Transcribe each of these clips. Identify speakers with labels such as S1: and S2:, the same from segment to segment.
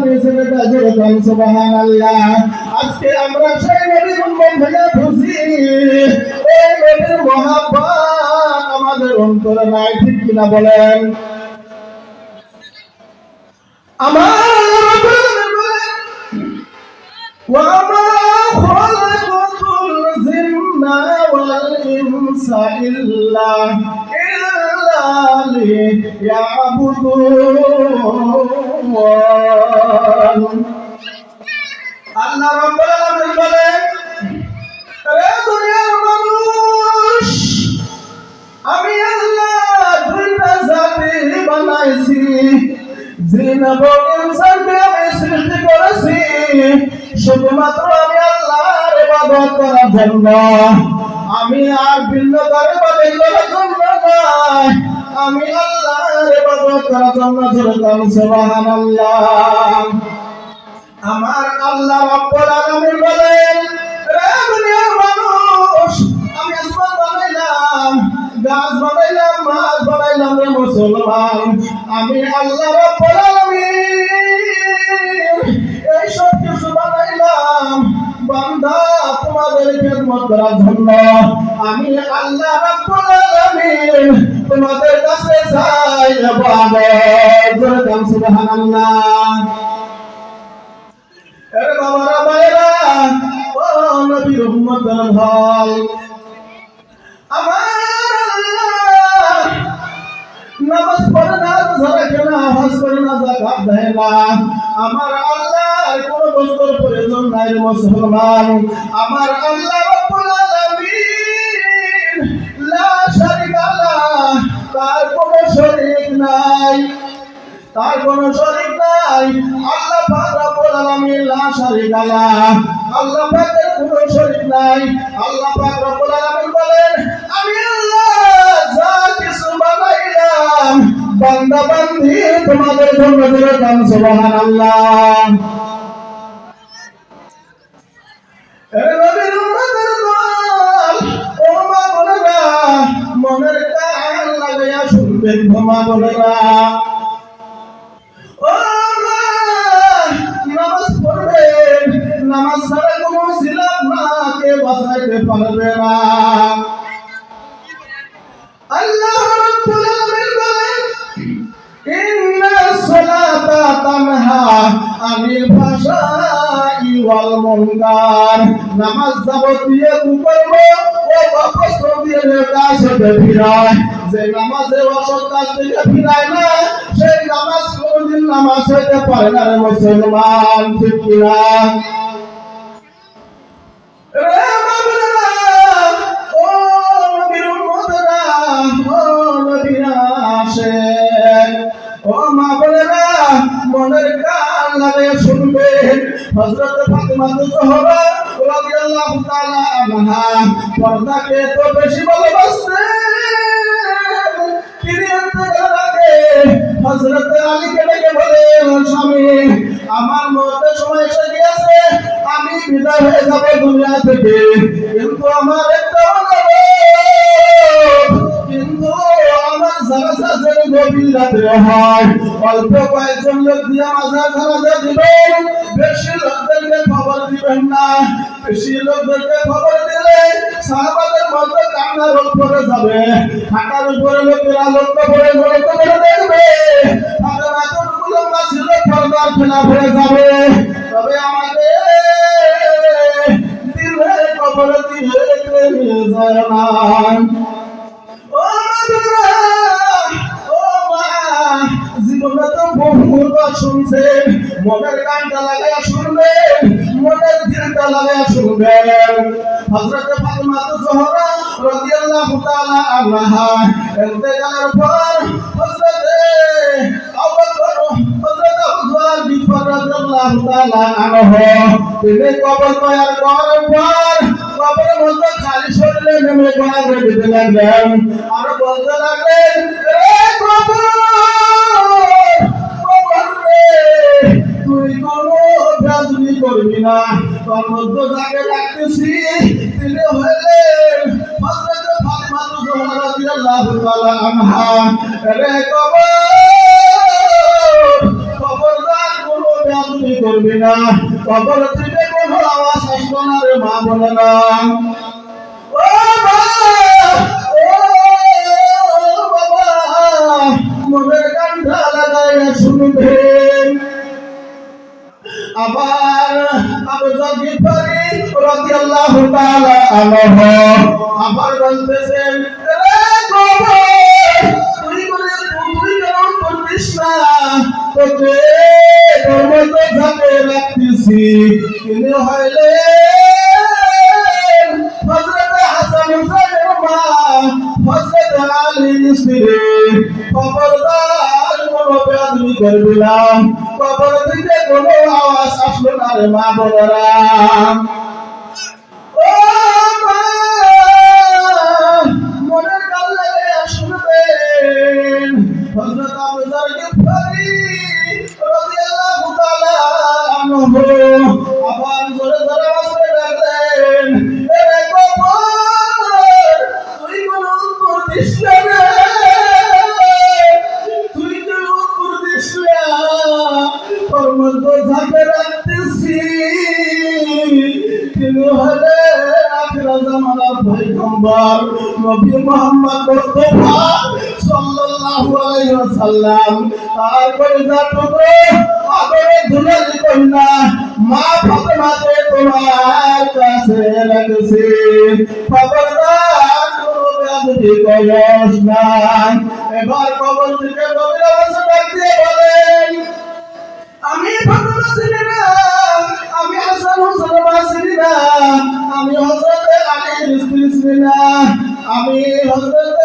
S1: নিয়েছেন তাজরুল সুবহানাল্লাহ। আজকে আমরা সেই নবীর উম্মত হয়ে খুশি, এই নবীর মহব্বত আমাদের অন্তরে নাই, ঠিক কিনা বলেন? আমার وَمَا خَلَقْتُ الْجِنَّ وَالْإِنسَ إِلَّا لِيَعْبُدُونِ। আল্লাহ রাব্বুল আলামিন বলেন, রে দুনিয়ার মানুষ, আমি আল্লাহ দুইটা জাতি বানাইছি, জিন এবং ইনসানকে আমি সৃষ্টি করেছি শুধুমাত্র আমি আল্লাহর ইবাদত করার জন্য। আমি আর ভিন্ন কারো ইবাদত করার জন্য নয়, আমি আল্লাহর ইবাদত করার জন্য। সুবহানাল্লাহ। আমার আল্লাহ রাব্বুল আলামিন বলেন, রে দুনিয়ার মানুষ, আমি আসমান বানাইলাম, গাছ বানাইলাম, মাছ বানাইলাম, রে মুসলমান, আমি আল্লাহ রাব্বুল আলামিন এই সব কিছু বানাইলাম বান্দা তোমাদের খেদমত করার জন্য। আমি আল্লাহ রাব্বুল আলামিন তোমাদের কাছে চাই ইবাদত। সুবহানাল্লাহ। আরে বাবারা ভাইরা, ও নবীর উম্মতের ভাই, আমার আল্লাহ নামাজ পড়ে না, রোজা রাখে না, হজ করে না, যাকাত দেয় না। আমার আল্লাহর কোনো বস্তুর প্রয়োজন নাই মুসলমান। আমার আল্লাহ রাব্বুল আলামিন লা শারীকা লাহ, তার কোনো শরীক নাই, তার কোনো শরীক নাই। আল্লাহ পাক রব্বুল আলামিন লা শারীকা লাহ, আল্লাহ পাকের কোনো শরীক নাই। আল্লাহ পাক রব্বুল আলামিন বলেন, আমি আল্লাহ যা কিছু বানাইলাম বান্দা বান্দি তোমাদের জন্য দিলাম। সুবহানাল্লাহ। এ নবীর উম্মতের দল, ও মা বোনেরা, মনের কান লাগাইয়া শুনবেন মা বোনেরা। ও মা, নামাজ পড়বেন, নামাজ ছাড়া কোনো ছিলাম না, কে বাঁচাইতে পারবে না। আল্লাহ রাব্বুল আলামিন বলেন, ইন্নাস সালাতা তানহা আনিল ফাহশাই ওয়াল মুনকার। নামাজ যাবতীয় কুকর্ম ও অপকর্ম দিয়ে কাজ হতে ফিরায়। যে নামাজে অসৎ কাজ থেকে ফিরায় না, সেই নামাজ কোনদিন নামাজ হতে পারে না রে মুসলমান, ঠিক কিনা? রে বাবারা, ও নবীর উম্মতেরা, ও নবীর আশিক, ও মা বোনেরা, মনের কান লাগাইয়া শুনবেন। হযরত ফাতিমা জোহরা রাদিয়াল্লাহু তাআলা আনহা পর্দাকে তো বেশি ভালোবাসতেন। তিনি ইন্তেকালের আগে হযরত আলীকে ডেকে বলেন, স্বামী, আমার মরণের সময় এসে গিয়েছে, আমি বিদায় হয়ে যাব দুনিয়া থেকে, কিন্তু আমার একটা কিন্তু আমার জানাজা যেন গভীর রাতে হয়। অল্প কয়েকজন লোক দিয়ে মাজার জানাজা দিবেন, বেশি লোকদেরকে খবর দিবেন না। বেশি লোকদেরকে খবর দিলে সাহাবাদের মধ্যে কান্নার রোগ পড়ে যাবে, হাঁটার উপরে লোকেরা লক্ষ্য করে দেখবে, তাদের এতটুকু লম্বা ছিল পর্দার খেলাফ হয়ে যাবে। তবে আমাদের দিলে কবরে দিয়ে নিয়ে যায় না। জীবনে তো বহু শুনছেন, মনের কানটা লাগাইয়া শুনবেন, মনের দিলটা লাগাইয়া শুনবেন। হযরত ফাতিমা জোহরা রাদিয়াল্লাহু তাআলা আনহা ইন্তেকালের পর হযরত আবু বকর, হযরত উসমান বিন রাদিয়াল্লাহু তাআলা আনহু তিনি কবর তৈরি করার পর কবরের মধ্যে খালি শরীরে নেমে গোনা দিতে লাগলেন, আর বলতে লাগলেন, এ কবর, তুই কোনো বেয়াদবি করবি না, তোর মধ্যে যাকে রাখতেছি তিনি হইলেন হযরত ফাতিমা জোহরা রাদিয়াল্লাহু তাআলা আনহা। রে কবর, খবরদার কোনো বেয়াদবি তুমি করবি না, কবর থেকে কোনো আওয়াজ আসলো না রে মা বলে না। ও মা, ও বাবা, মনের কান্না লাগাইয়া শুনবেন। আবার আবু যর গিফারি রাদিয়াল্লাহু তাআলা আনহু আবার বলতেছেন, রে কবর, তুই বলে তুই কেমন করতিস না, তোকে তোর মতো ঝাঁকে রাখতেছি। তিনি হইলেন হযরত হাসান হুসাইনের মা, হযরত আলীর স্ত্রী। খবরদার কোনো বেয়াদবি করবি না, কবর থেকে কোনো আওয়াজ আসলো না রে মা বোনেরা। ও মা, মনের কান লাগাইয়া শুনবেন। হযরত আবু যর গিফারি রাদিয়াল্লাহু তাআলা আনহু আবার জোরে জোরে আওয়াজে ডাকলেন, এ কবর, তুই কোনো উত্তর দিস না রে, তুই কোনো উত্তর দিস না, তোর মধ্যে ঝাঁকে রাখতেছি। তিনি হলেন আখিরা জামানার পয়গম্বর নবী মুহাম্মদ মুস্তাফা সাল্লাল্লাহু আলাইহি ওয়াসাল্লাম। তার কলিজার টুকরো আদরের দুলালি কন্যা মা ফাতেমাকে তোমার কাছে রেখেছি। খবরদার কোনো বেয়াদবি করিস না। এবার কবর থেকে নবীর আওয়াজে ডাক দিয়ে বলেন, আমি ফাতেমা চিনি না, আমি হাসান হুসাইন চিনি না, আমি হযরত আলীর স্ত্রী চিনি না, আমি হযরত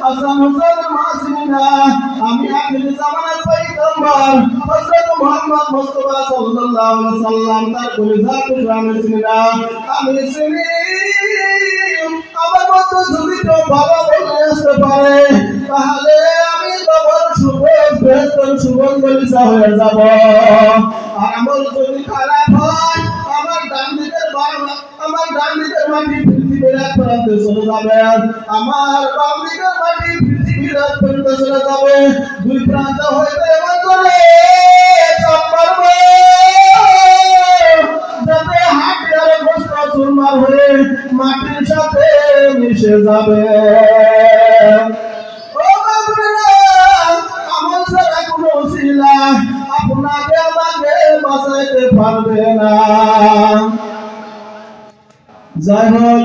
S1: হাসান হুসাইনের মা চিনি না, আমি আখির জামানার পয়গম্বর হযরত মুহাম্মদ মুস্তাফা সাল্লাল্লাহু আলাইহি ওয়াসাল্লাম তার কলিজার টুকরা আমি চিনি না। আমি চিনি আমার মতো যদি কেউ ভালো বলে আসতে পারে, তাহলে আমি কবর সুগন্ধ লিসা হয়ে যাব। আর আমল যদি খারাপ হয়, আমার ডান দিকের মাটি পৃথিবীর এক প্রান্তে চলে যাবে, আমার বাম দিকের মাটি পৃথিবীর এক প্রান্তে চলে যাবে। দুই প্রান্ত হইতে এমন করে চাপ মারবো যাতে হাড় আর গোশত চুরমার হয়ে মাটির সাথে মিশে যাবে। আপনাকে আমাকে বাঁচাইতে পারবে না। যাই হোক,